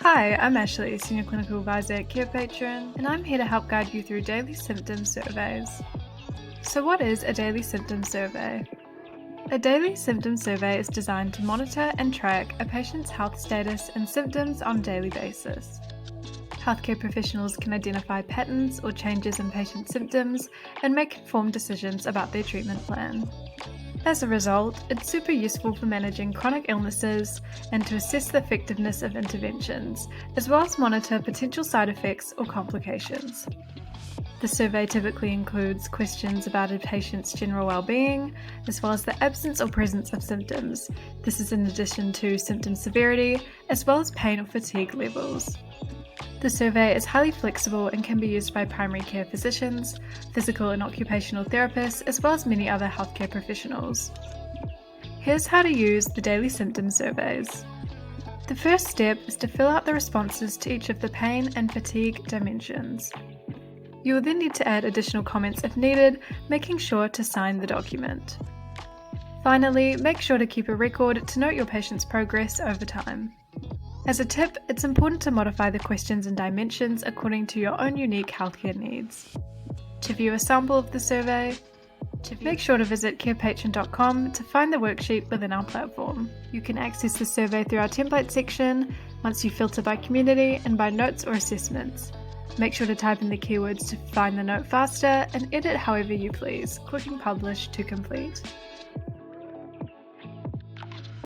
Hi, I'm Ashley, Senior Clinical Advisor at Carepatron, and I'm here to help guide you through daily symptom surveys. So what is a daily symptom survey? A daily symptom survey is designed to monitor and track a patient's health status and symptoms on a daily basis. Healthcare professionals can identify patterns or changes in patient symptoms and make informed decisions about their treatment plan. As a result, it's super useful for managing chronic illnesses and to assess the effectiveness of interventions, as well as monitor potential side effects or complications. The survey typically includes questions about a patient's general well-being, as well as the absence or presence of symptoms. This is in addition to symptom severity, as well as pain or fatigue levels. The survey is highly flexible and can be used by primary care physicians, physical and occupational therapists, as well as many other healthcare professionals. Here's how to use the daily symptom surveys. The first step is to fill out the responses to each of the pain and fatigue dimensions. You will then need to add additional comments if needed, making sure to sign the document. Finally, make sure to keep a record to note your patient's progress over time. As a tip, it's important to modify the questions and dimensions according to your own unique healthcare needs. To view a sample of the survey, make sure to visit carepatron.com to find the worksheet within our platform. You can access the survey through our template section once you filter by community and by notes or assessments. Make sure to type in the keywords to find the note faster and edit however you please, clicking publish to complete.